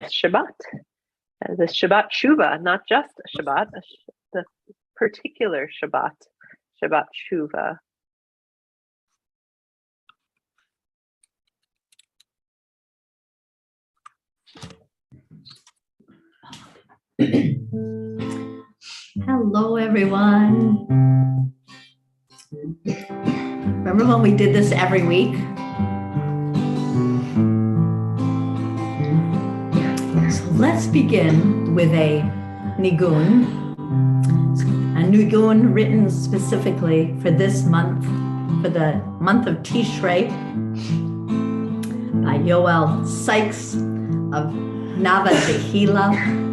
Shabbat, the Shabbat Shuva, not just a Shabbat, the particular Shabbat, Shabbat Shuva. Hello, everyone. Remember when we did this every week? So let's begin with a nigun. A nigun written specifically for this month, for the month of Tishrei, by Yoel Sykes of Nava Tehila.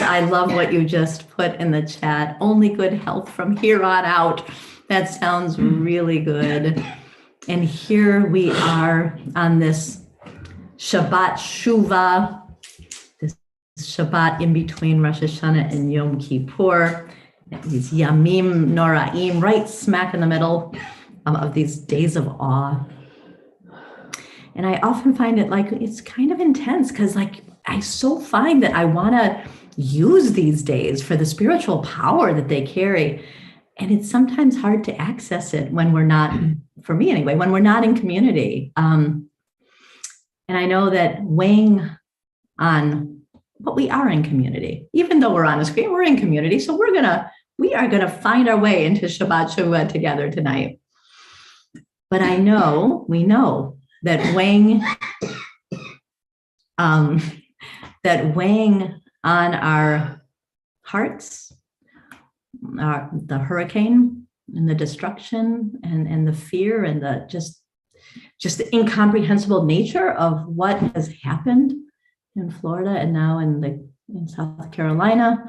I love what you just put in the chat. Only good health from here on out. That sounds really good. And here we are on this Shabbat Shuva, this Shabbat in between Rosh Hashanah and Yom Kippur, these Yamim Noraim, right smack in the middle of these days of awe. And I often find it like, it's kind of intense because like, I so find that I want to use these days for the spiritual power that they carry. And it's sometimes hard to access it when we're not, for me anyway, when we're not in community. And I know that weighing on, but we are in community, even though we're on a screen, we're in community. So we are gonna find our way into Shabbat Shuva together tonight. But we know that weighing on our hearts, the hurricane and the destruction and the fear and the just the incomprehensible nature of what has happened in Florida and now in South Carolina,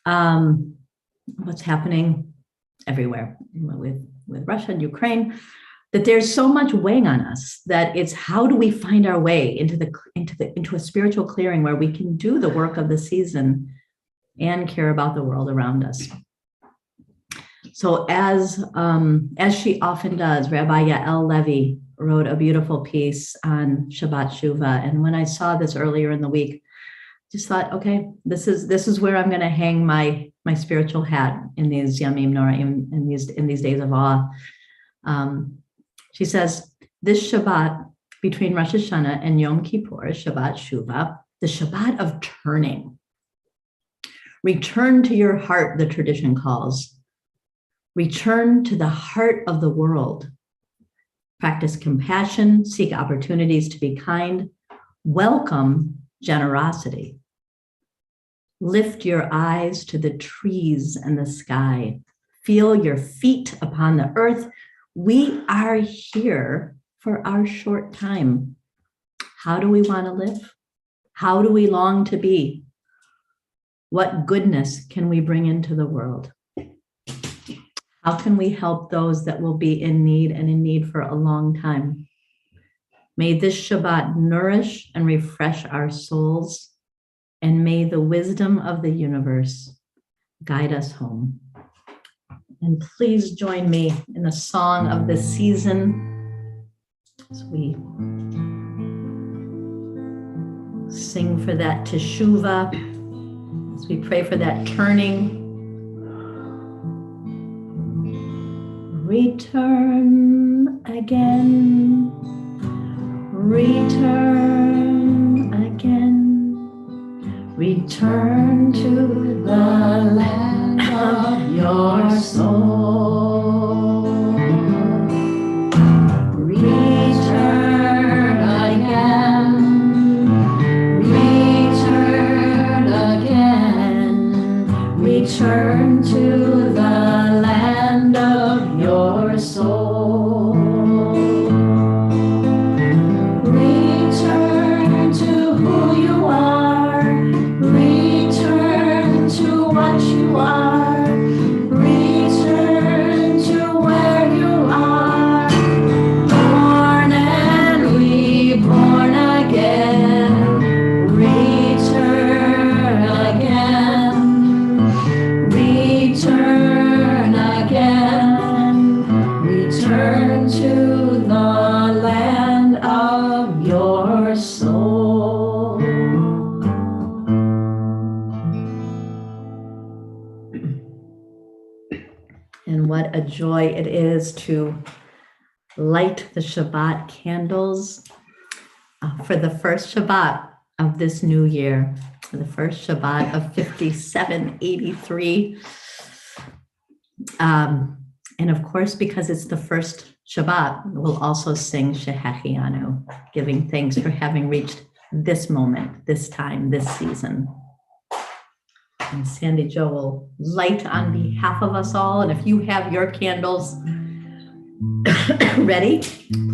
what's happening everywhere with Russia and Ukraine, that there's so much weighing on us that it's how do we find our way into a spiritual clearing where we can do the work of the season and care about the world around us. So as she often does, Rabbi Yael Levy wrote a beautiful piece on Shabbat Shuva. And when I saw this earlier in the week, just thought, okay, this is where I'm going to hang my spiritual hat in these Yamim Noraim, in these days of awe. She says, this Shabbat between Rosh Hashanah and Yom Kippur, Shabbat Shuva, the Shabbat of turning. Return to your heart, the tradition calls. Return to the heart of the world. Practice compassion, seek opportunities to be kind, welcome generosity. Lift your eyes to the trees and the sky. Feel your feet upon the earth. We are here for our short time. How do we want to live? How do we long to be? What goodness can we bring into the world? How can we help those that will be in need and in need for a long time? May this Shabbat nourish and refresh our souls, and may the wisdom of the universe guide us home. And please join me in the song of the season as we sing for that teshuvah, as we pray for that turning. Return again, return again, return to the land of your soul. Return again, return again, return to the land of your soul. Return to who you are, return to what you are, return to where you are, born and reborn again, return again, return again, return to the land of your soul. And what a joy it is to light the Shabbat candles for the first Shabbat of this new year, for the first Shabbat of 5783. And of course, because it's the first Shabbat, we'll also sing Shehechianu, giving thanks for having reached this moment, this time, this season. And Sandy Jo will light on behalf of us all. And if you have your candles ready,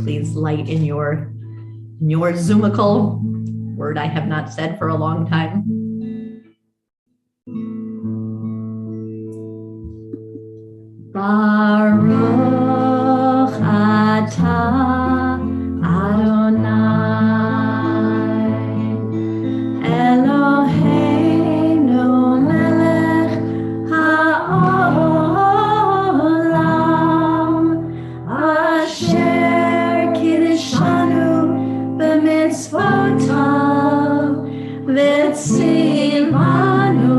please light in your Zoomical, word I have not said for a long time. Baruch atah Adonai Eloheinu melech haolam asher kiddushanu b'mitzvotav v'tzivanu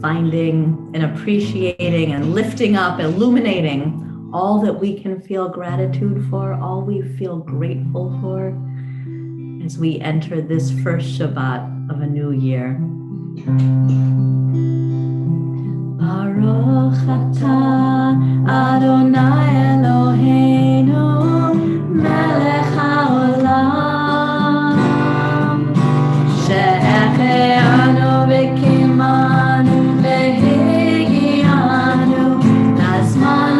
finding and appreciating and lifting up, illuminating all that we can feel gratitude for, all we feel grateful for as we enter this first Shabbat of a new year. Baruch atah Adonai Eloheinu melech haolam she'echeanu v'kimanu v'higianu lazman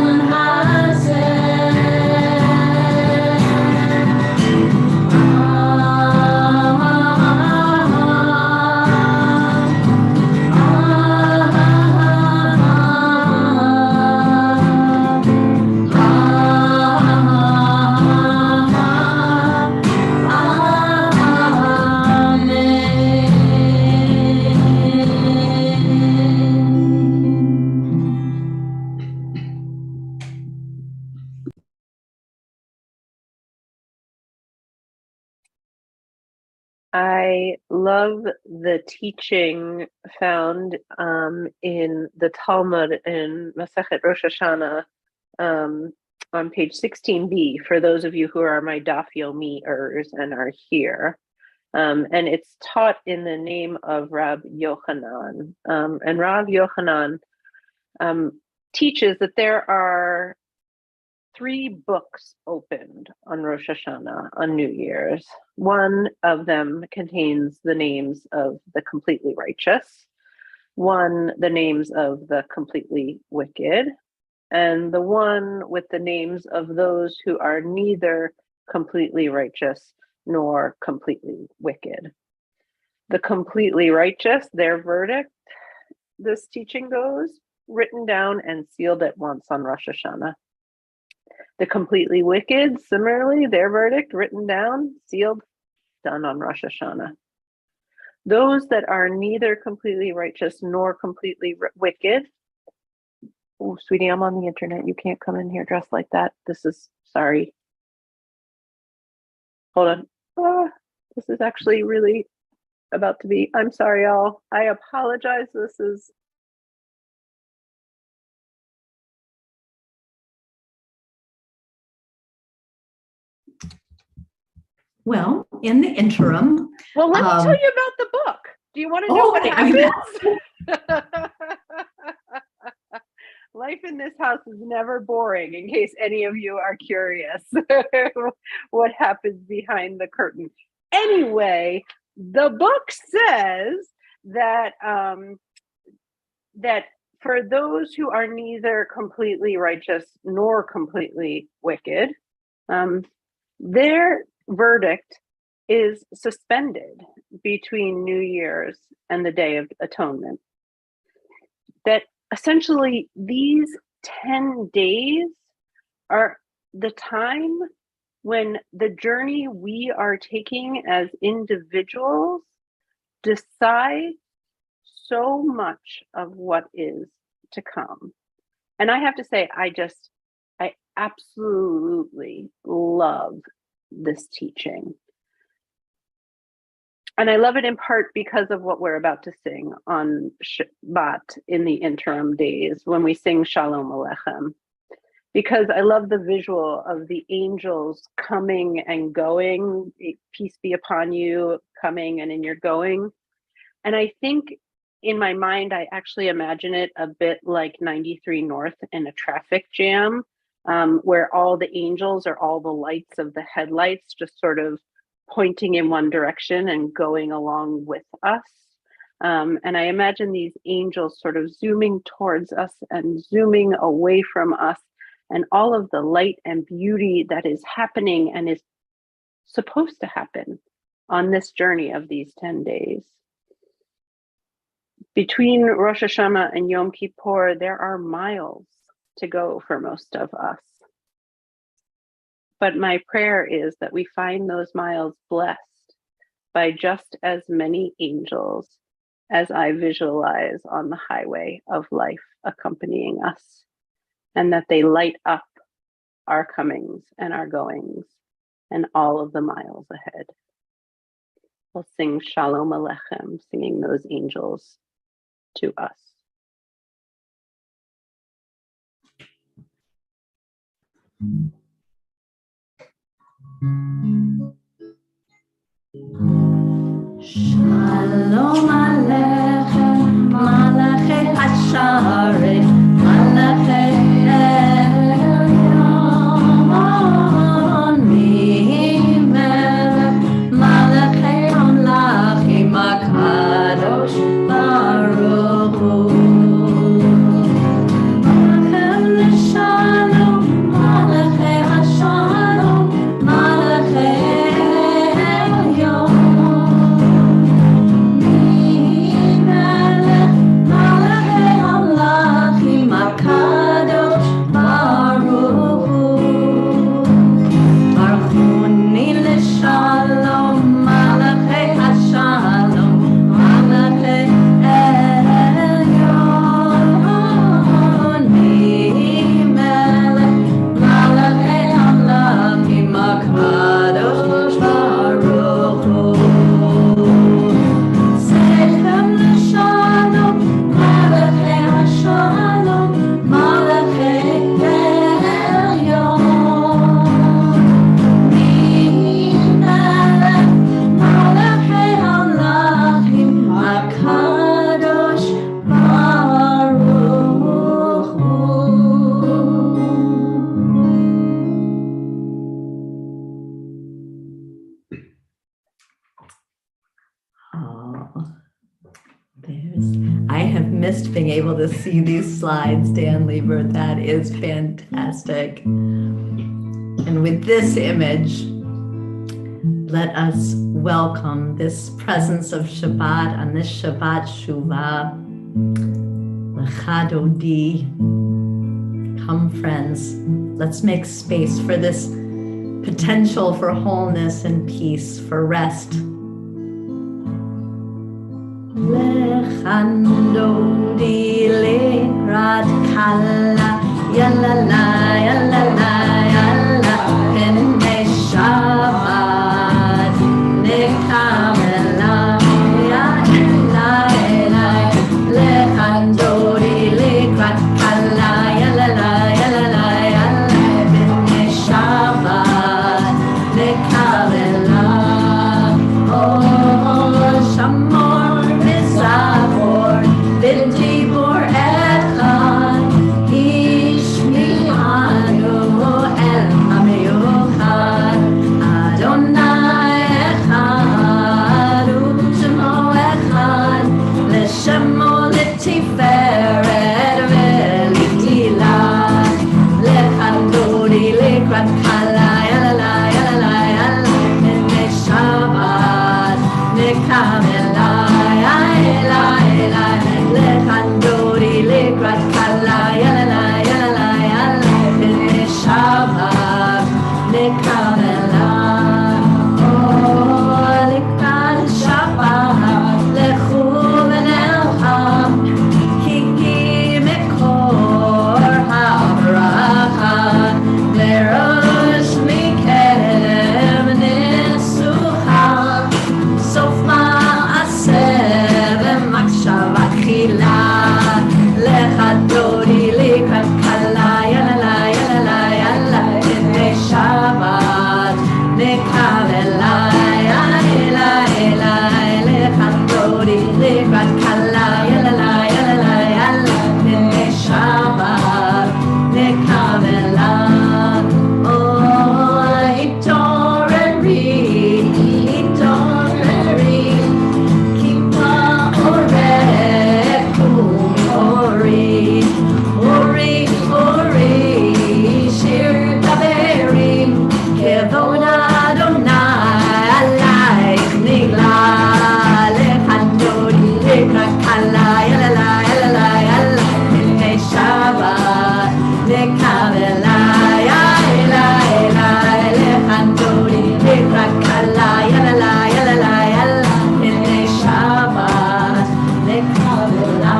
I love the teaching found in the Talmud in Masechet Rosh Hashanah on page 16b, for those of you who are my Daf Yomi-ers and are here. And it's taught in the name of Rab Yochanan. And Rab Yochanan teaches that there are 3 books opened on Rosh Hashanah, on New Year's. One of them contains the names of the completely righteous, one, the names of the completely wicked, and the one with the names of those who are neither completely righteous nor completely wicked. The completely righteous, their verdict, this teaching goes, written down and sealed at once on Rosh Hashanah. The completely wicked, similarly, their verdict, written down, sealed, done on Rosh Hashanah. Those that are neither completely righteous nor completely wicked. Oh, sweetie, I'm on the internet. You can't come in here dressed like that. This is, sorry. Hold on. This is actually really about to be, I'm sorry, y'all. I apologize. This is. Well, in the interim. Well, let me tell you about the book. Do you want to know what happens? Life in this house is never boring, in case any of you are curious what happens behind the curtain. Anyway, the book says that that for those who are neither completely righteous nor completely wicked, their verdict is suspended between New Year's and the Day of Atonement. That essentially these 10 days are the time when the journey we are taking as individuals decides so much of what is to come. And I have to say, I absolutely love this teaching. And I love it in part because of what we're about to sing on Shabbat in the interim days when we sing Shalom Aleichem. Because I love the visual of the angels coming and going, peace be upon you, coming and in your going. And I think in my mind, I actually imagine it a bit like 93 North in a traffic jam, where all the angels are all the lights of the headlights, just sort of pointing in one direction and going along with us. And I imagine these angels sort of zooming towards us and zooming away from us, and all of the light and beauty that is happening and is supposed to happen on this journey of these 10 days. Between Rosh Hashanah and Yom Kippur, there are miles to go for most of us. But my prayer is that we find those miles blessed by just as many angels as I visualize on the highway of life accompanying us, and that they light up our comings and our goings and all of the miles ahead. We'll sing Shalom Aleichem, singing those angels to us. Shalom Aleichem, Malachei Hasharet, Malachei Elyon, Mimelech, Malachei Amlachim, HaKadosh Baruch Hu. Malachem L'Shalom, Malachei Hashalom, Malachei missed being able to see these slides, Dan Liebert. That is fantastic. And with this image, let us welcome this presence of Shabbat on this Shabbat Shuva. L'chadodi. Come, friends, let's make space for this potential for wholeness and peace, for rest. L'chadodi l'ekrat kala, yalala, yalala, yalala, p'nei Shabbat, nekamela, yalala, l'chadodi l'ekrat kala, yalala, yalala, yalala, p'nei Shabbat, nekamela, oh, shamor v'zavor, v'dibur echad, ishmi'anu el ha'miyuchad, Adonai echad, u'shemo echad, l'shemo l'tiferet v'l'tila, l'chadodi l'ekrat kala, yalala, yalala, yalala, p'nei Shabbat, nekamela, yalala, yalala, l'chadodi l'ekrat kala, yalala, yalala, yalala, p'nei Shabbat, nekamela. Oh, l'ekrat Shabbat, lechu v'nelcham, kiki mekor ha'bracha, lerosh mikerem nesucha, sof ma'aseh v'machshava tchila, l'chadodi l'ekrat kala, yalala, yalala, yalala, p'nei Shabbat, nekamela, yalala, yalala, l'chadodi l'ekrat kala, yalala, yalala, yalala, p'nei Shabbat, nekamela. Oh, hitoreri, hitoreri, kipa oreh kum ori, ori, ori, shir daverim, kevod Adonai alayich nigla, l'chadodi l'ekrat kala, yalala, yalala, yalala, p'nei Shabbat, nekamela, yalala, yalala, l'chadodi l'ekrat kala, yalala, yalala, yalala, p'nei Shabbat, nekamela.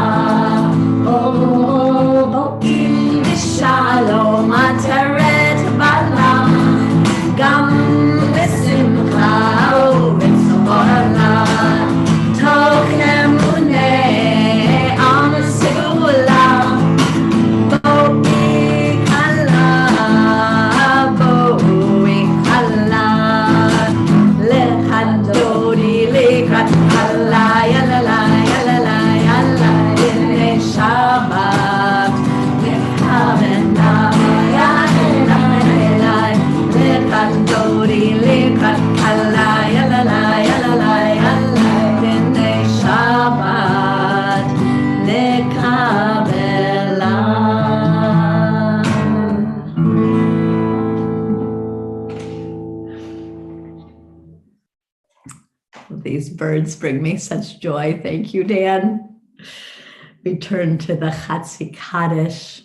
Oh, bo'im b'shalom ateret balam, gam b'simcha u'b'tzorla, tochem unei am segula, bo'i kala, l'chadodi l'ekrat kala, yalala, yalala, yalala, p'nei Shabbat, nekamela, yalala, yalala, l'chadodi l'ekrat kala, yalala, yalala, yalala, p'nei Shabbat, nekamela. These birds bring me such joy. Thank you, Dan. We turn to the Chatzi Kaddish,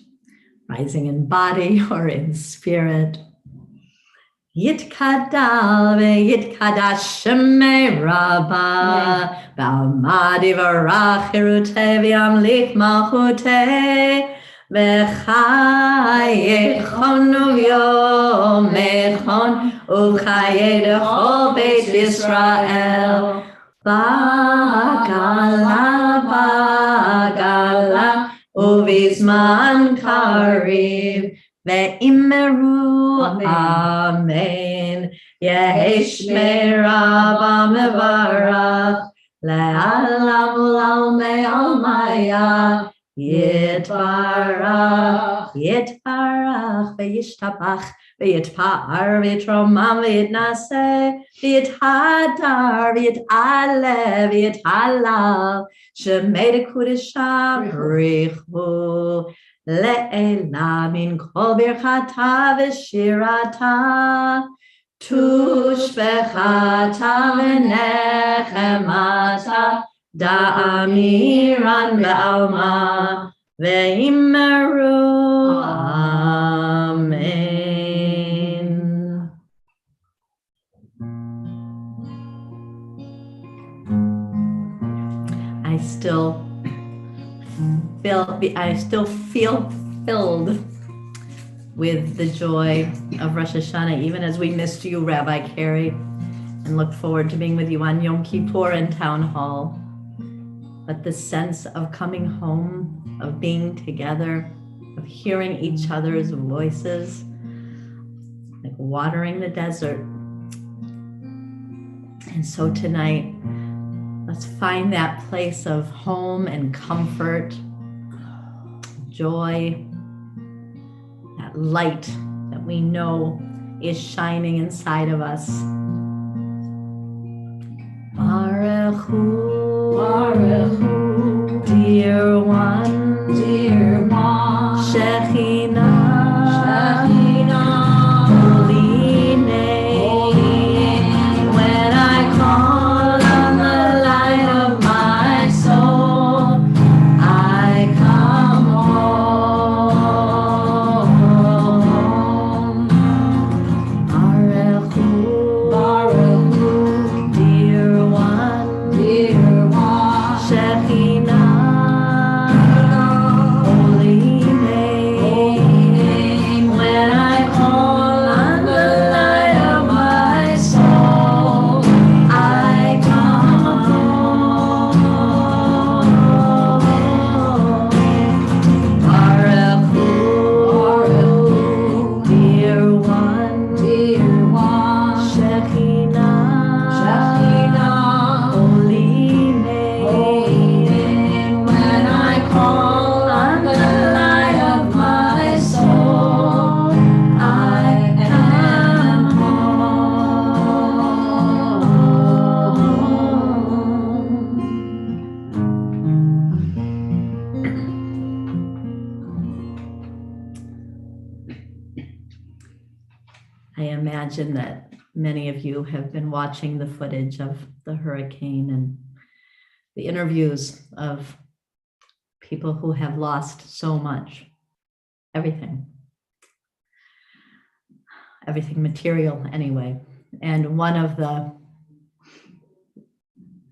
rising in body or in spirit. Yitkadal ve'yitkadash shemei Rabba, ba'amadi v'rach hirutei v'yamlich malchutei, v'chayechon u'yomechon u'chayei dechol beit Yisrael. Bagala, bagala, uvizman kariv, ve'imeru amen. Yeheshmei Rabba mevarach, le'alam u'lalmei almaya, Yitbarach, Yitbarach, V'yishtabach, V'yitpa'ar, V'yitromam, V'yitnaseh, V'yithadar, V'yit'ale, V'yithalav, Shemei Kudeshah, Richu, Le'ela, Min Kol Birchata V'shirata, Tushbechata V'nechemata, Da'amiran Ba'alma Ve'immeru Amen. I still feel filled with the joy of Rosh Hashanah, even as we missed you, Rabbi Cari, and look forward to being with you on Yom Kippur and Town Hall. But the sense of coming home, of being together, of hearing each other's voices, like watering the desert. And so tonight, let's find that place of home and comfort, joy, that light that we know is shining inside of us. Baruch Hu, dear one, Shekhinah, holy name. When I call on the light of my soul, I come home. Baruch Hu, dear one, Shekhinah, holy name. When I call on the light of my soul, I come home. Baruch Hu, dear one, Shekhinah, holy name. When I call on the light of my soul, I am home. I imagine that many of you have been watching the footage of the hurricane and the interviews of people who have lost so much, everything material anyway. And one of the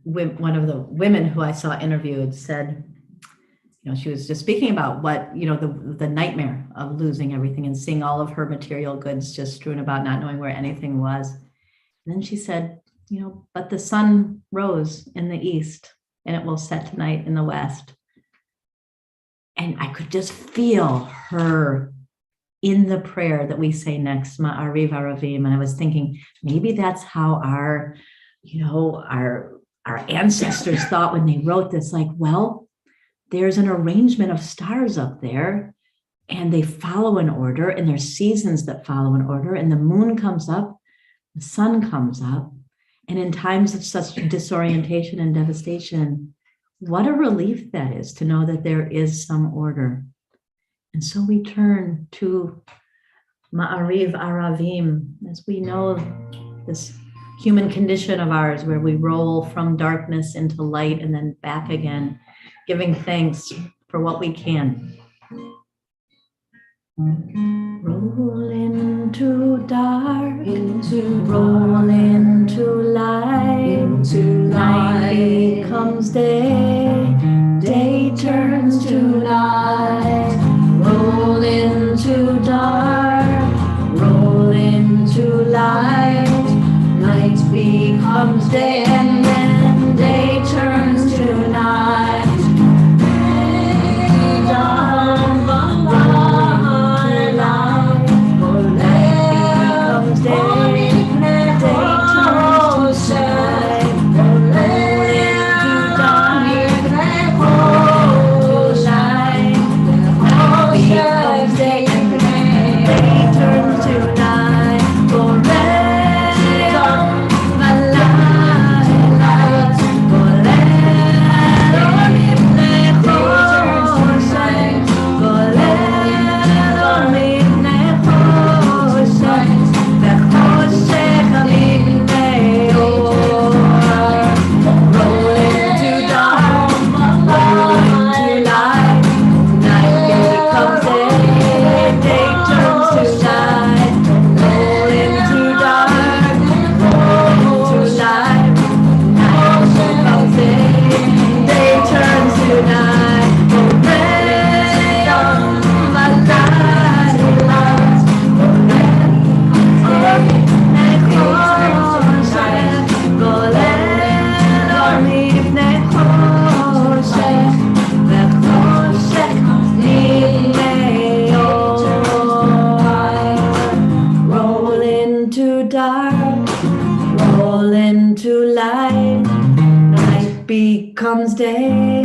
women who I saw interviewed said, she was just speaking about what, the nightmare of losing everything and seeing all of her material goods just strewn about, not knowing where anything was. And then she said, but the sun rose in the east and it will set tonight in the west. And I could just feel her in the prayer that we say next, Ma'ariv Aravim. And I was thinking, maybe that's how our ancestors thought when they wrote this, like, well, there's an arrangement of stars up there and they follow an order, and there's seasons that follow an order, and the moon comes up, the sun comes up. And in times of such disorientation and devastation, what a relief that is to know that there is some order. And so we turn to Ma'ariv Aravim, as we know this human condition of ours where we roll from darkness into light and then back again, giving thanks for what we can. Roll into dark, roll into light, night becomes day, day turns to night. Roll into dark, roll into light, night becomes day, and then day turns to night. Day night. Night becomes day.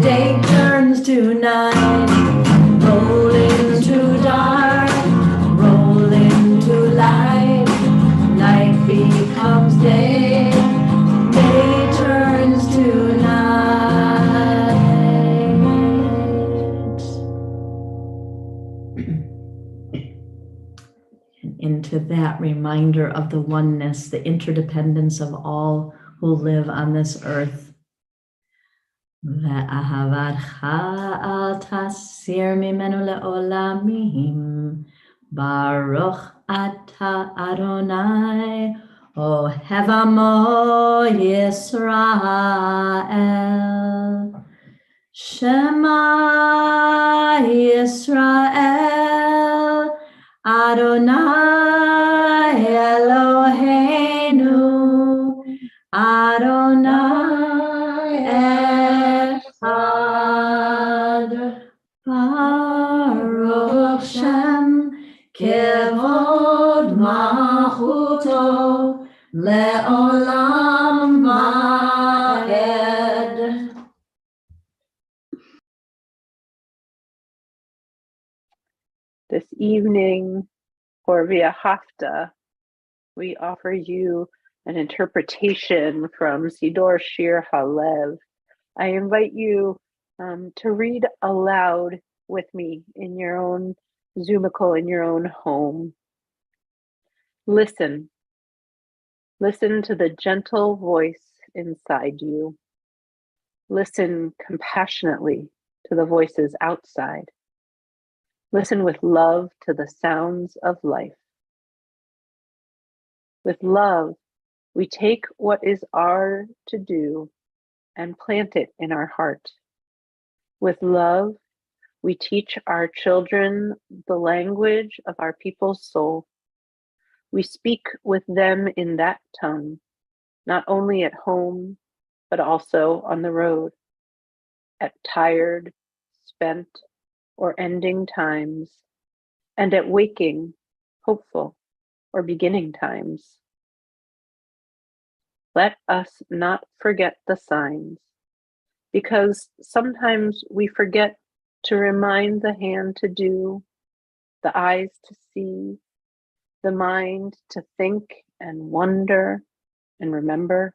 Day turns to night. Roll into dark. Roll into light. Night becomes day. Day turns to night. And into that reminder of the oneness, the interdependence of all who live on this earth. ואהבתך אל תסיר ממנו לעולמים. ברוך אתה אדוני, אוהב עמו ישראל. שמע ישראל, אדוני אלוהינו, אדוני אחד. ברוך שם כבוד מלכותו לעולם ועד. This evening, for Via Hafta, we offer you an interpretation from Sidor Shir Halev. I invite you to read aloud with me in your own Zumical, in your own home. Listen. Listen to the gentle voice inside you. Listen compassionately to the voices outside. Listen with love to the sounds of life. With love, we take what is our to do and plant it in our heart. With love, we teach our children the language of our people's soul. We speak with them in that tongue, not only at home, but also on the road, at tired, spent, or ending times, and at waking, hopeful, or beginning times. Let us not forget the signs, because sometimes we forget to remind the hand to do, the eyes to see, the mind to think and wonder and remember.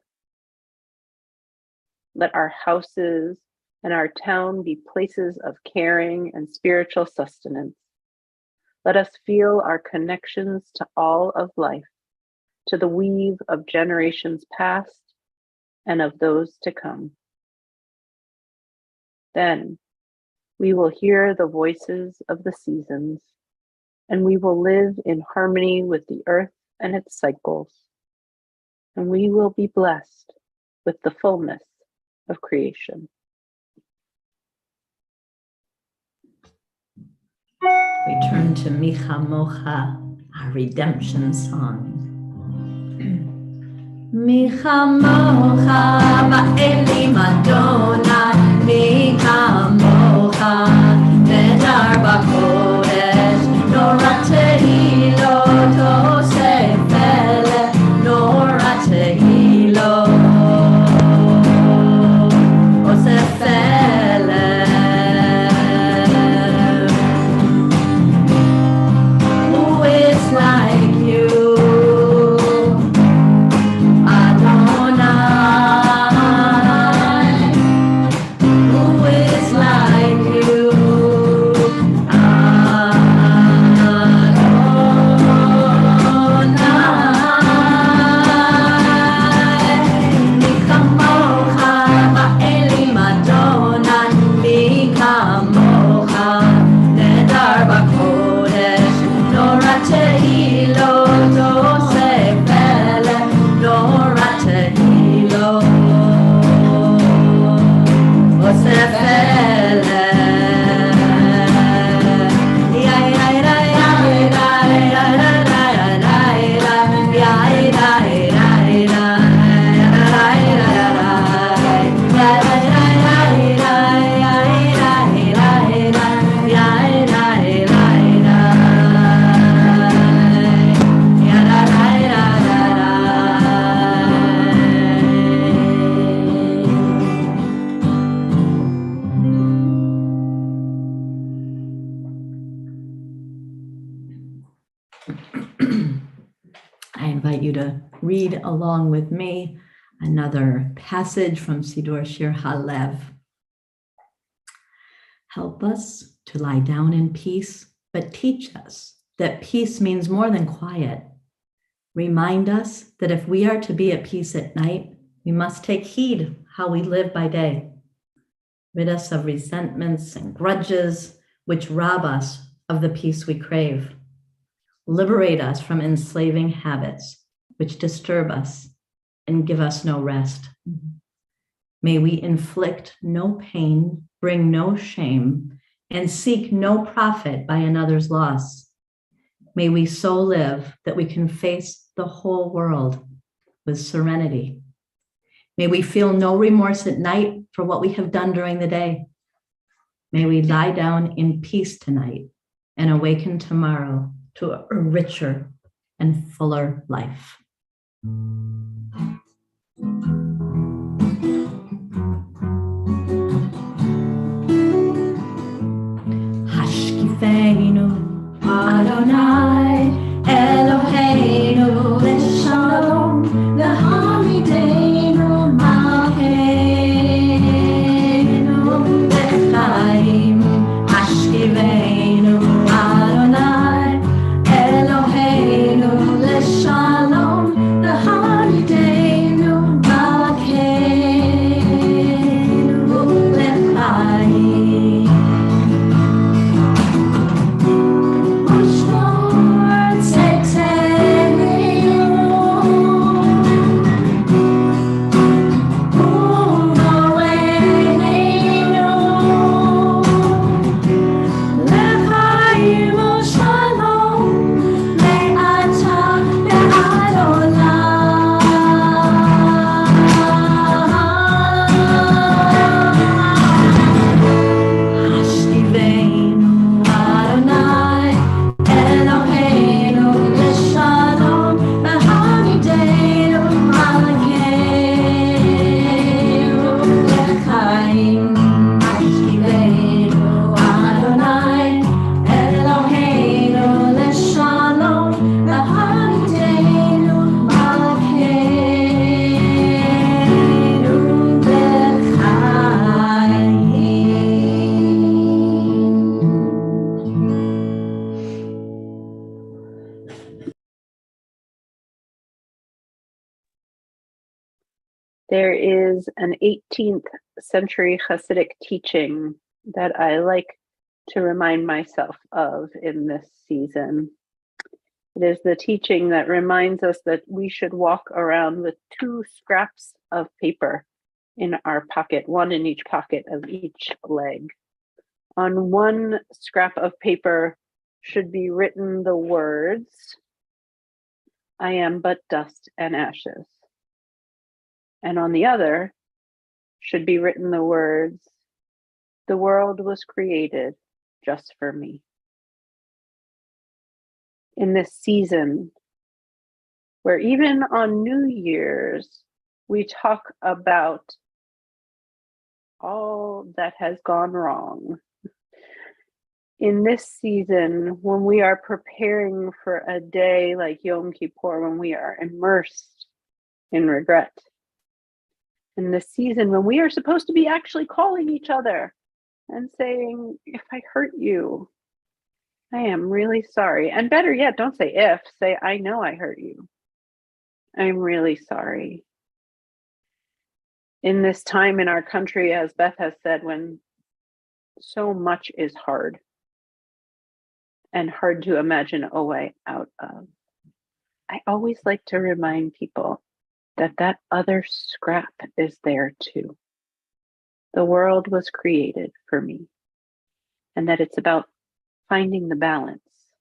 Let our houses and our town be places of caring and spiritual sustenance. Let us feel our connections to all of life, to the weave of generations past and of those to come. Then we will hear the voices of the seasons, and we will live in harmony with the earth and its cycles, and we will be blessed with the fullness of creation. We turn to Micha Mocha, our redemption song. Micha Mocha ba'elim Adonai, Micha Mocha nedar b'kodesh, Nora tehilo tosef eleh, Nora tehilo osef eleh. Like you, Adonai, who is like you, you to read along with me another passage from Siddur Shir Halev. Help us to lie down in peace, but teach us that peace means more than quiet. Remind us that if we are to be at peace at night, we must take heed how we live by day. Rid us of resentments and grudges which rob us of the peace we crave. Liberate us from enslaving habits which disturb us and give us no rest. May we inflict no pain, bring no shame, and seek no profit by another's loss. May we so live that we can face the whole world with serenity. May we feel no remorse at night for what we have done during the day. May we lie down in peace tonight and awaken tomorrow to a richer and fuller life. Hashkifeinu Adonai Eloheinu L'shalom L'hamidenu Malkeinu L'chaim Hashkifeinu Adonai Eloheinu L'shalom L'hamidenu Malkeinu L'chaim. There is an 18th century Hasidic teaching that I like to remind myself of in this season. It is the teaching that reminds us that we should walk around with 2 scraps of paper in our pocket, one in each pocket of each leg. On one scrap of paper should be written the words, "I am but dust and ashes." And on the other should be written the words, "The world was created just for me." In this season, where even on New Year's, we talk about all that has gone wrong. In this season, when we are preparing for a day like Yom Kippur, when we are immersed in regret, in this season when we are supposed to be actually calling each other and saying, "If I hurt you, I am really sorry." And better yet, don't say if, say, "I know I hurt you. I'm really sorry." In this time in our country, as Beth has said, when so much is hard and hard to imagine a way out of, I always like to remind people that that other scrap is there too. The world was created for me, and that it's about finding the balance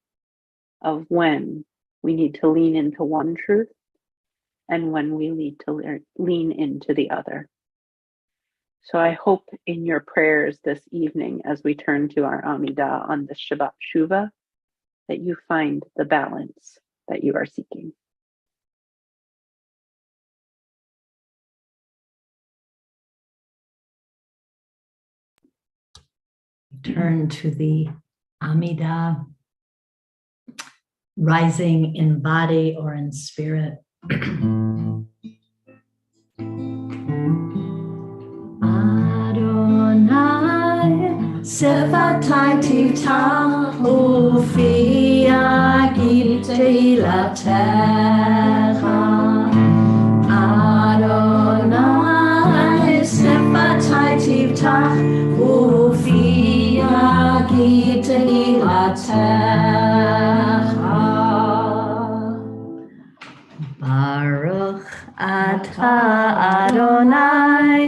of when we need to lean into one truth and when we need to lean into the other. So I hope in your prayers this evening, as we turn to our Amidah on the Shabbat Shuva, that you find the balance that you are seeking. Turn to the Amidah, rising in body or in spirit. Sefatai tivtach ufiagi teilatecha. Adonai sefatai tivtach ufiagi teilatecha. Baruch atah Adonai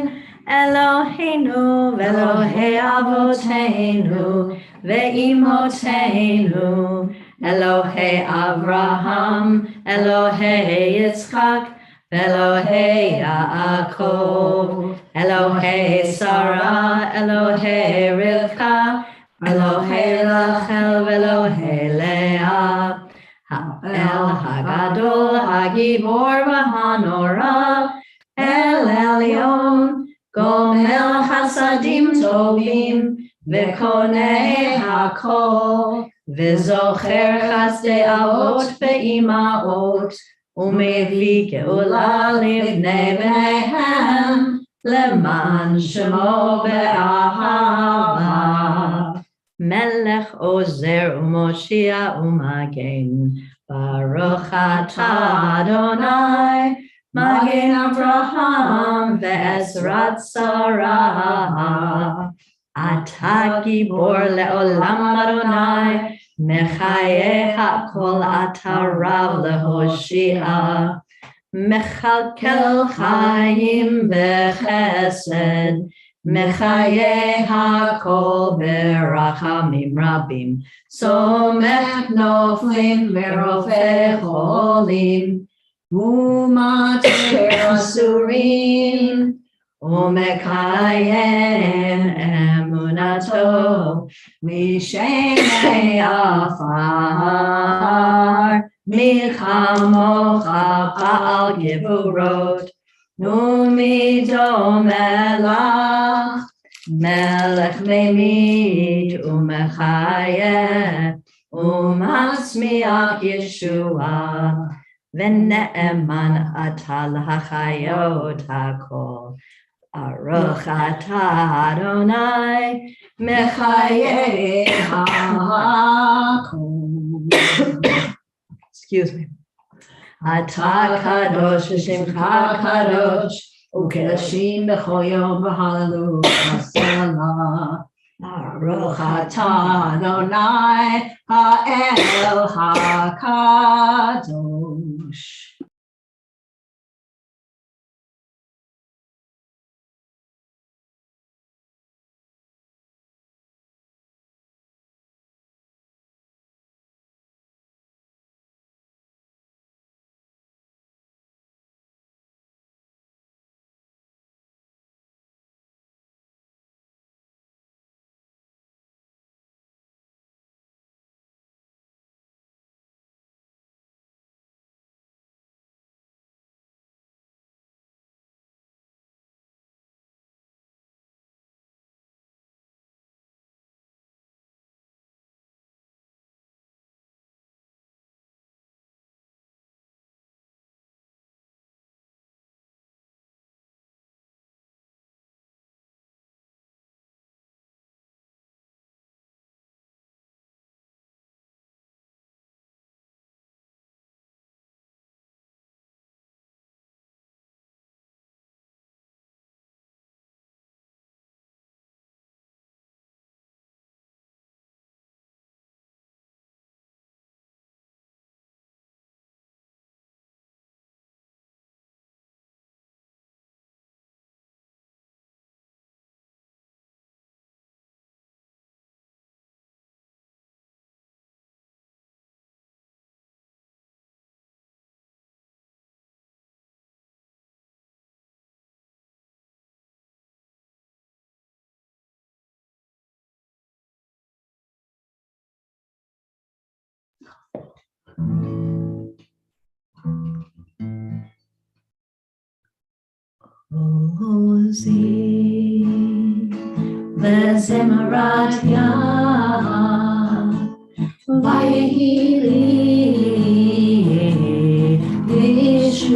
Eloheinu ve'Elohei Avoteinu ve'imotenu Elohei Avraham Elohei Yitzchak ve'Elohei Yaakov Elohei Sarah Elohei Rivka Elohei Rachel ve'Elohei Leah El Hagadol Hagibor v'Hanora El Elyon Gomel Hasadim Tovim V'Konei Hakol V'Zocher Chasdei Avot Ve'imaot Umevi Geula Livnei Bneihem Leman Shemo Be'ahava Melech Ozer Umoshia Umagen Baruch atah Adonai Magen Avraham ve'ezrat Sarah Atah Gibor le'olam Adonai Mechaye hakol atah Rav lehoshia Mechalkel chayim v'chesed Mechaye hakol berachamim rabim Somech noflim ve'rofeh cholim Umater asurim Umekayem emunato Mishenei afar Milchamocha pa'al gevurot Umido melach Melech memit umechayeh Umatzmiach Yeshua V'ne'eman atal hachayot hakol Baruch atah Adonai mechayeh hakol. Excuse me. Atah kadosh v'shimcha kadosh u'kedashim b'chol yom v'halalu v'salah. Baruch atah Adonai ha'el hakadosh. Ozi וזמרת יד ויהי לי לשמוע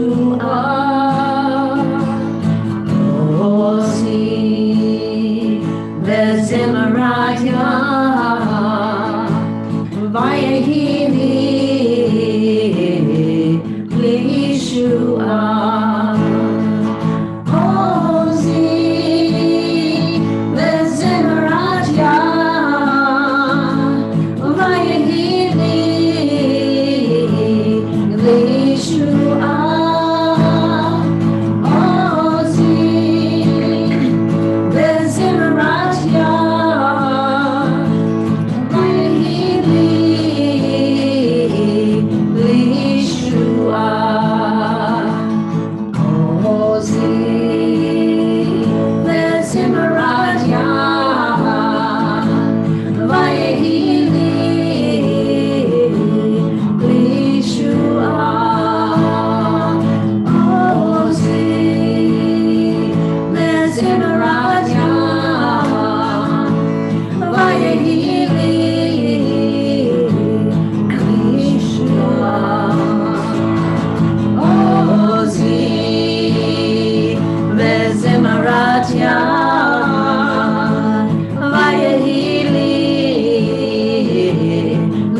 yad vayehi li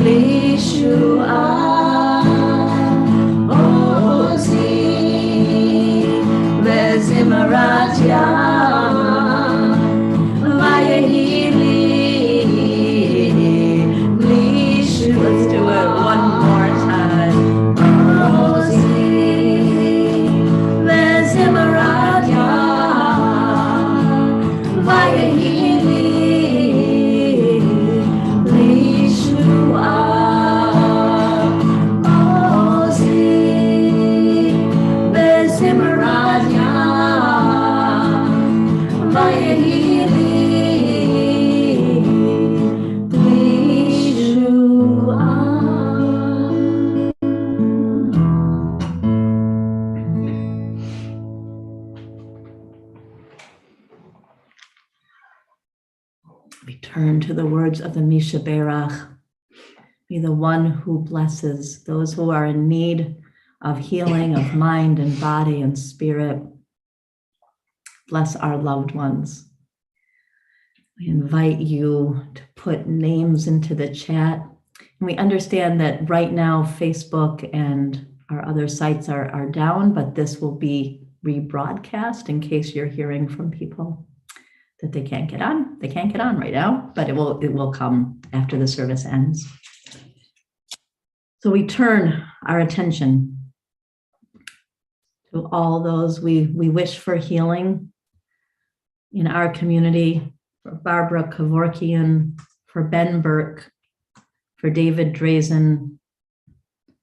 lishua ozi vezimrat yad vayehi li lishua. Let's do it one more time. Ozi vezimrat yad vayehi li lishua ozi vezimrat yad vayehi li lishua. We turn to the words of the Misha Berach. Be the one who blesses those who are in need of healing of mind and body and spirit. Bless our loved ones. We invite you to put names into the chat. And we understand that right now Facebook and our other sites are down, but this will be rebroadcast in case you're hearing from people that they can't get on. They can't get on right now, but it will come after the service ends. So we turn our attention to all those we wish for healing in our community, for Barbara Kevorkian, for Ben Burke, for David Drazen,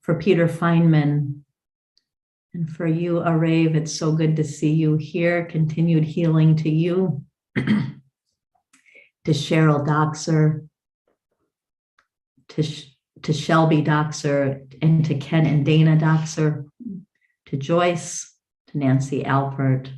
for Peter Feynman, and for you, Arev. It's so good to see you here. Continued healing to you. To Cheryl Doxer, to Shelby Doxer, and to Ken and Dana Doxer, to Joyce, to Nancy Alpert.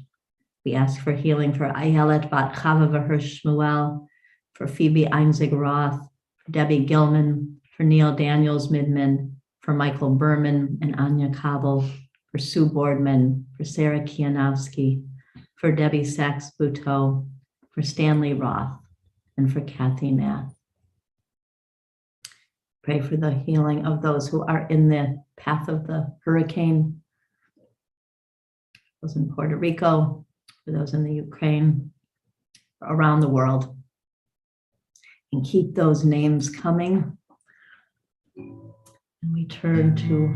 We ask for healing for Ayelet Bat Chava V'Hirsch Shmuel, for Phoebe Einzig Roth, for Debbie Gilman, for Neil Daniels Midman, for Michael Berman and Anya Kabel, for Sue Boardman, for Sarah Kianowski, for Debbie Sachs-Buteau, for Stanley Roth, and for Kathy Nath. Pray for the healing of those who are in the path of the hurricane, those in Puerto Rico, for those in the Ukraine, around the world. And keep those names coming. And we turn to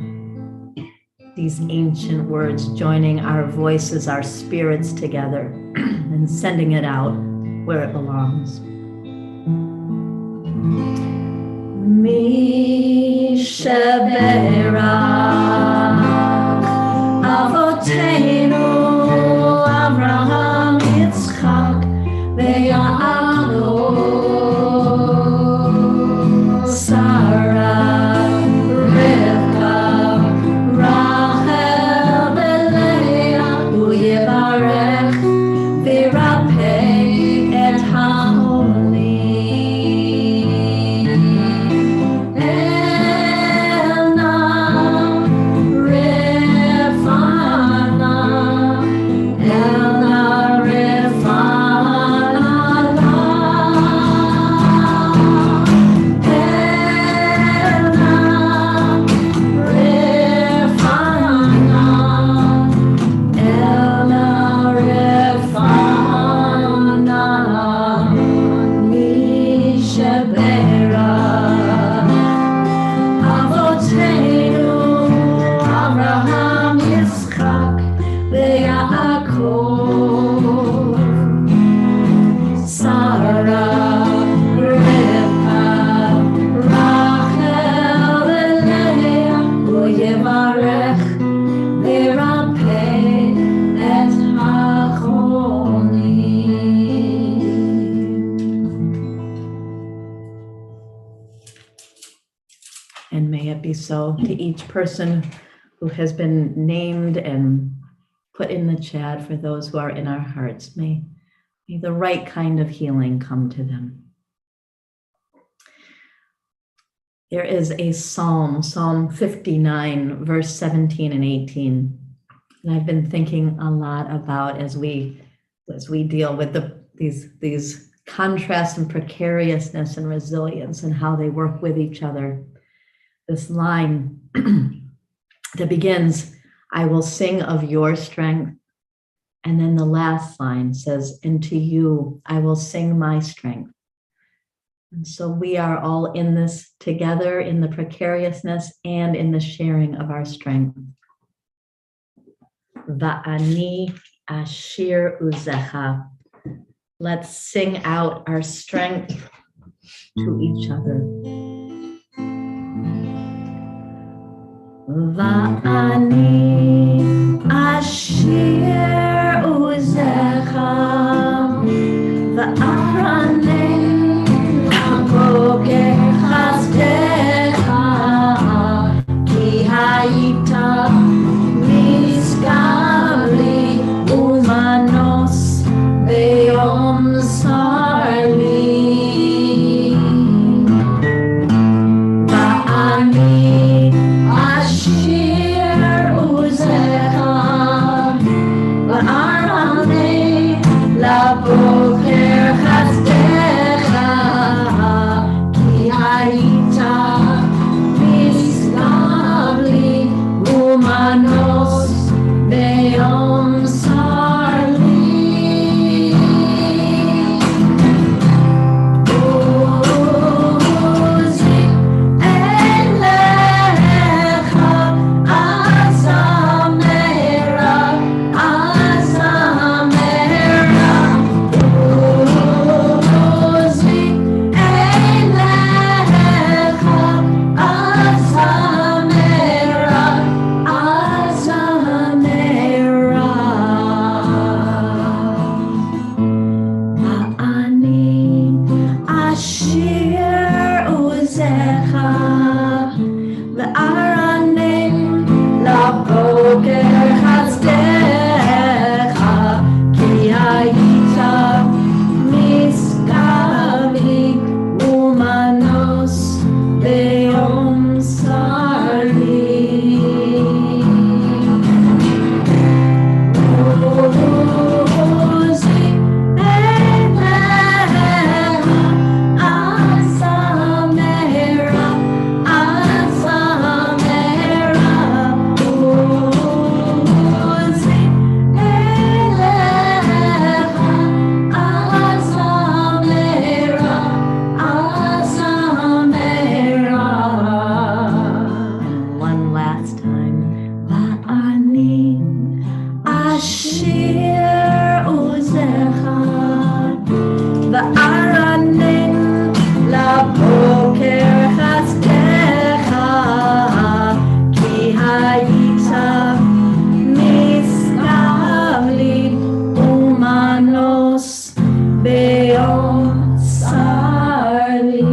these ancient words, joining our voices, our spirits together, and sending it out where it belongs. Misha Berach Avoteinu Avraham Yitzchak Ve'Yaakov Sarah Rivka Rachel Leah Uyevarech V'Rapeh et Ha'olim Elna Refana Elna Refana Avraham Yitzchak Ve'Yaakov Sarah Rivka Rachel Leah Uyevarech V'Rapeh et Ha'cholim. And may it be so to each person who has been named and put in the chat, for those who are in our hearts. May the right kind of healing come to them. There is a psalm, Psalm 59, verse 17 and 18, that I've been thinking a lot about as we as we deal with these contrasts and precariousness and resilience and how they work with each other. This line that begins, I will sing of your strength. And then the last line says, and to you, I will sing my strength. And so we are all in this together, in the precariousness and in the sharing of our strength. Va'ani ashir uzecha. Let's sing out our strength to each other. Va'ani ashir uzecha va'arane aboker chasdecha ki hayita miskabli umanos be'yom sarli. Boker chasdecha ki hayita miskabli umanos be'yom sarli. Uzi elecha azamera azamera. Uzi elecha azamera azamera. Va'ani ashir uzecha ve'arane laboker chasdecha ki hayita miskabli umanos be'yom sarli. Uzi elecha azamera azamera. Uzi elecha azamera azamera. One last time. Va'ani ashir uzecha va'arane laboker chasdecha ki hayita miskabli umanos be'yom sarli.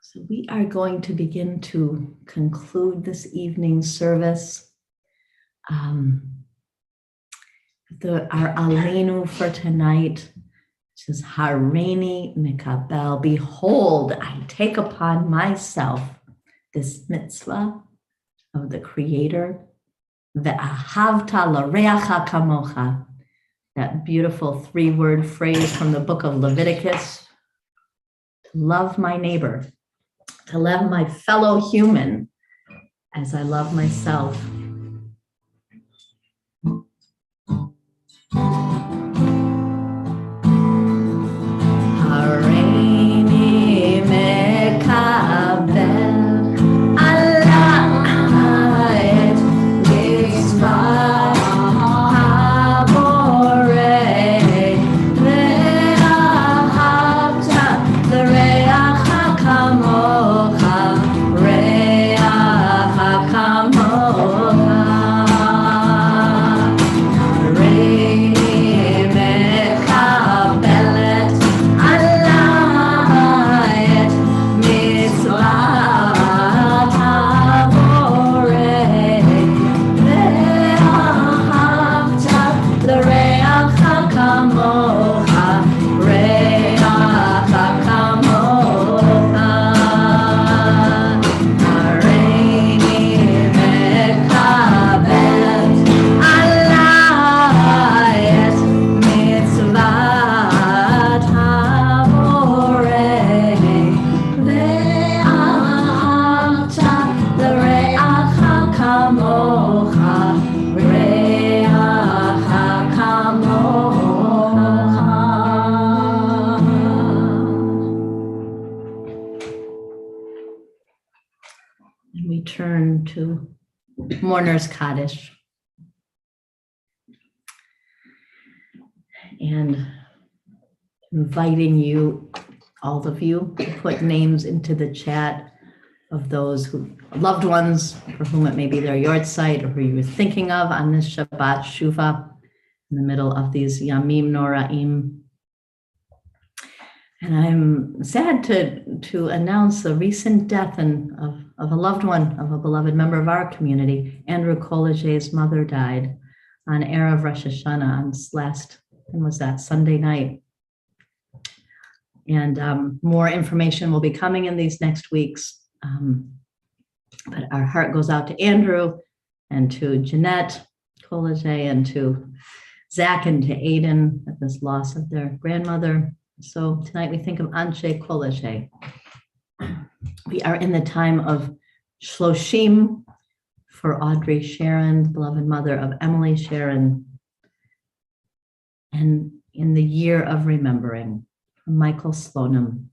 So we are going to begin to conclude this evening's service. Our Aleinu for tonight, which is Hareini Mikabel. Behold, I take upon myself this mitzvah of the Creator, Ve'ahavta l'reacha kamocha, that beautiful three-word phrase from the book of Leviticus, to love my neighbor, to love my fellow human as I love myself. Hareini mekabel alayet mitzvah haborei ve'ahavta l'reacha kamocha reacha kamocha. Hareini we turn to Mourner's Kaddish. And inviting you, all of you, to put names into the chat of those who loved ones for whom it may be their yahrzeit or who you were thinking of on this Shabbat Shuva in the middle of these Yamim Noraim. And I'm sad to announce the recent death of a loved one, of a beloved member of our community. Andrew Collage's mother died on Erev Rosh Hashanah on when was that, Sunday night. And more information will be coming in these next weeks. But our heart goes out to Andrew and to Jeanette Collage and to Zach and to Aiden at this loss of their grandmother. So tonight we think of Anshe Collage. We are in the time of Shloshim for Audrey Sharon, beloved mother of Emily Sharon, and in the year of remembering from Michael Slonim,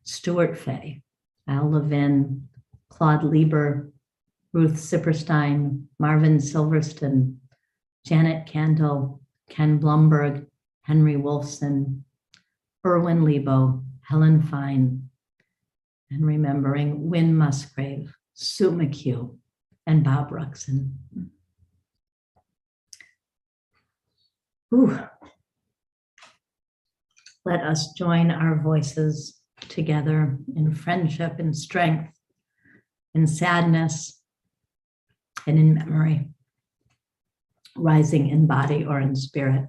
Stuart Fay, Al Levin, Claude Lieber, Ruth Sipperstein, Marvin Silverston, Janet Candle, Ken Blumberg, Henry Wolfson, Erwin Lebo, Helen Fine, and remembering Wynne Musgrave, Sue McHugh, and Bob Ruxin. Ooh. Let us join our voices together in friendship and strength, in sadness and in memory, rising in body or in spirit.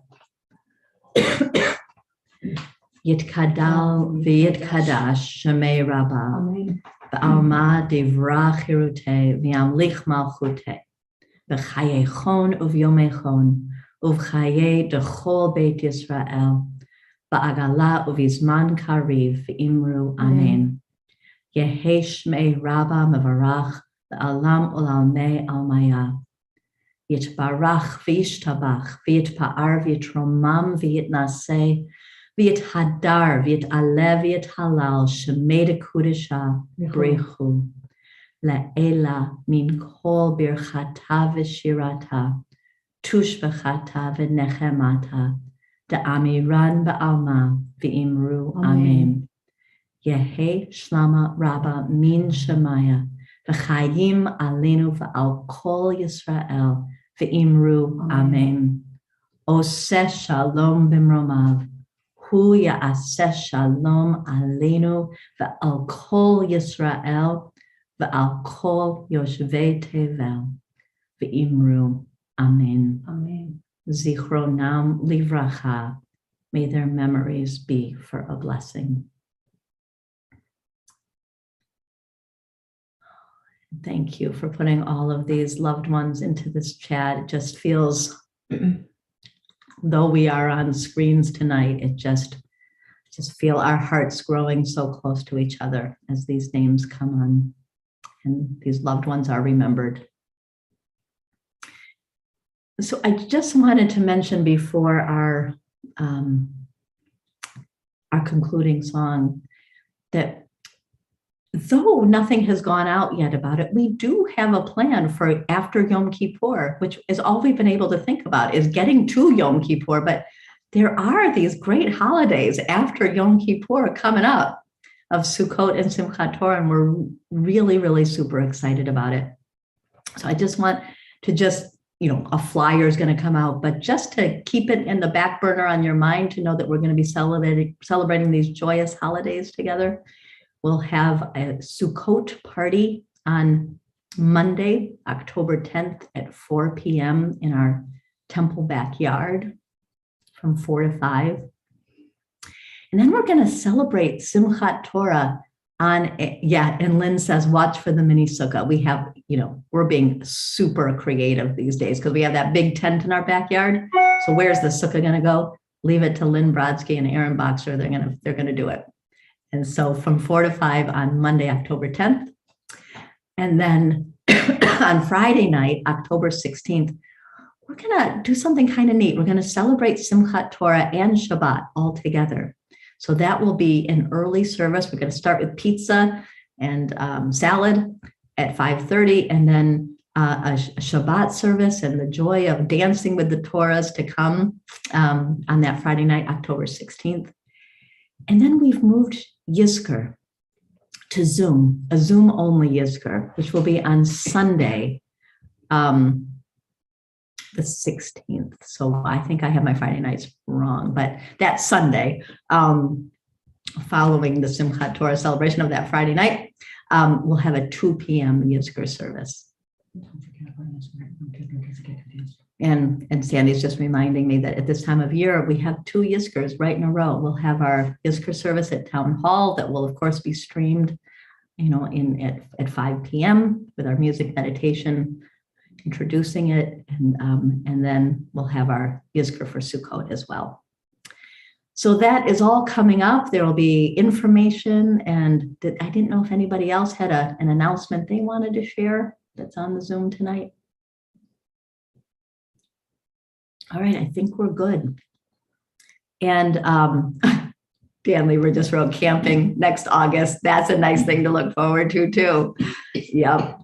Yitkadal v'yitkadash Shemei Rabbah v'alma divra chirutei v'yamlich malchutei v'chayechon uvyomechon uvchaye dechol Beit Yisrael Ba'agala uvizman kariv v'imru amen. Yehi shmei Rabba mevarach v'alam ulalmei almaya. Yitbarach v'yishtabach v'yitpa'ar v'yitromam v'yitnaseh v'yithadar v'yitalev v'yithalal shemei dekudesha brechu. Le'ela min kol birchata v'shirata tushvachata v'nechemata Da'amiran ba'alma v'imru amen. Yehi shlama rabba min shemaya v'chayim alenu v'al kol Yisrael v'imru amen. Oseh shalom b'mromav hu ya'aseh shalom alenu v'al kol Yisrael v'al kol yoshvei tevel v'imru amen. Amen. Zichronam livracha, may their memories be for a blessing. Thank you for putting all of these loved ones into this chat. It just feels, though we are on screens tonight, it just feel our hearts growing so close to each other as these names come on and these loved ones are remembered. So I just wanted to mention before our concluding song that though nothing has gone out yet about it, we do have a plan for after Yom Kippur, which is all we've been able to think about is getting to Yom Kippur. But there are these great holidays after Yom Kippur coming up of Sukkot and Simchat Torah, and we're really, really super excited about it. So I just want to a flyer is going to come out, but just to keep it in the back burner on your mind to know that we're going to be celebrating these joyous holidays together. We'll have a Sukkot party on Monday, October 10th at 4 p.m. in our temple backyard from 4 to 5. And then we're going to celebrate Simchat Torah and Lynn says, watch for the mini sukkah. We have, we're being super creative these days because we have that big tent in our backyard. So where's the sukkah going to go? Leave it to Lynn Brodsky and Aaron Boxer. They're going to do it. And so from 4 to 5 on Monday, October 10th. And then on Friday night, October 16th, we're going to do something kind of neat. We're going to celebrate Simchat Torah and Shabbat all together. So that will be an early service. We're going to start with pizza and salad. at 5:30, and then a Shabbat service and the joy of dancing with the Torahs to come on that Friday night, October 16th. And then we've moved Yizkor to Zoom, a Zoom-only Yizkor, which will be on Sunday, the 16th. So I think I have my Friday nights wrong, but that Sunday, following the Simchat Torah celebration of that Friday night, we'll have a 2 p.m. Yizkor service. And Sandy's just reminding me that at this time of year, we have 2 Yizkors right in a row. We'll have our Yizkor service at Town Hall that will, of course, be streamed, at 5 p.m. with our music meditation, introducing it, and then we'll have our Yizkor for Sukkot as well. So that is all coming up. There will be information, and I didn't know if anybody else had an announcement they wanted to share that's on the Zoom tonight. All right, I think we're good. And Dan Lever just wrote camping next August. That's a nice thing to look forward to too. Yep.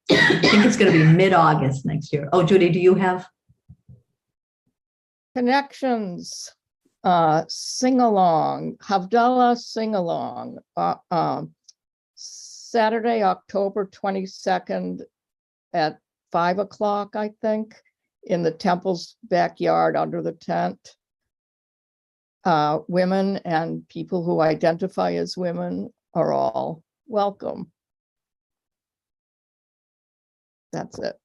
I think it's going to be mid-August next year. Oh, Judy, do you have? Connections, sing-along, Havdalah sing-along, Saturday, October 22nd at 5 o'clock, I think, in the temple's backyard under the tent. Women and people who identify as women are all welcome. That's it.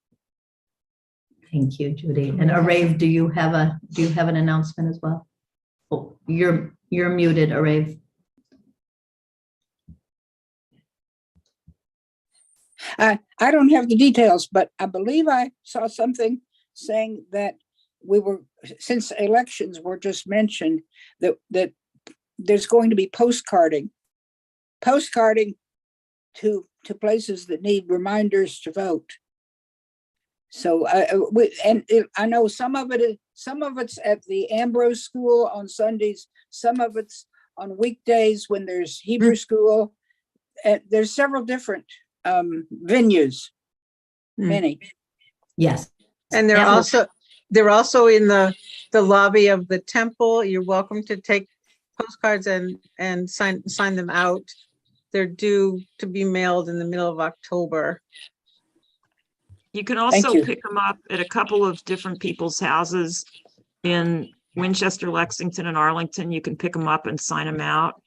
Thank you, Judy. And Arav, do you have an announcement as well? Oh, you're muted, Arav. I don't have the details, but I believe I saw something saying that since elections were just mentioned, that there's going to be postcarding to places that need reminders to vote. So I know some of it's at the Ambrose School on Sundays, some of it's on weekdays when there's Hebrew school. There's several different venues, many. Yes. And they're also in the lobby of the temple. You're welcome to take postcards and sign them out. They're due to be mailed in the middle of October. You can also pick them up at a couple of different people's houses in Winchester, Lexington, and Arlington. You can pick them up and sign them out.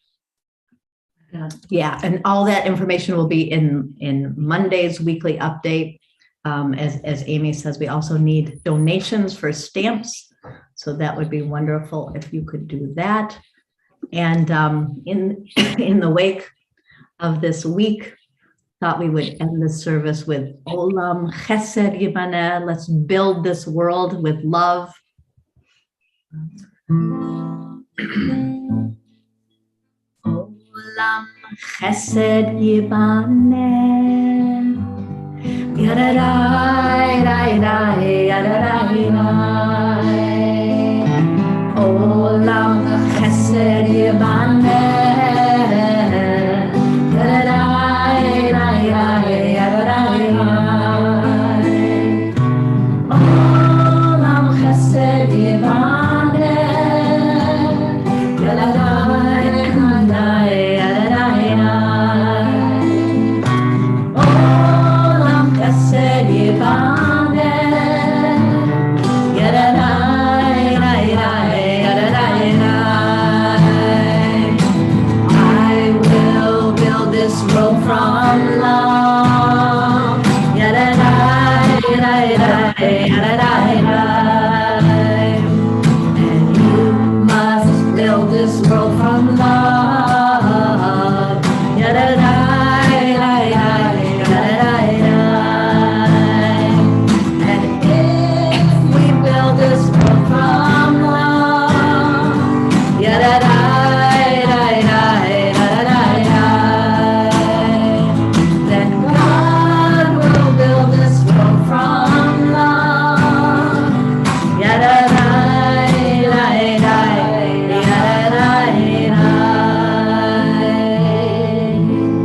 Yeah, and all that information will be in Monday's weekly update. As Amy says, we also need donations for stamps, so that would be wonderful if you could do that. And in the wake of this week, thought we would end the service with Olam Chesed Yibaneh. Let's build this world with love. Olam Chesed Yibaneh. Yada da da da da da.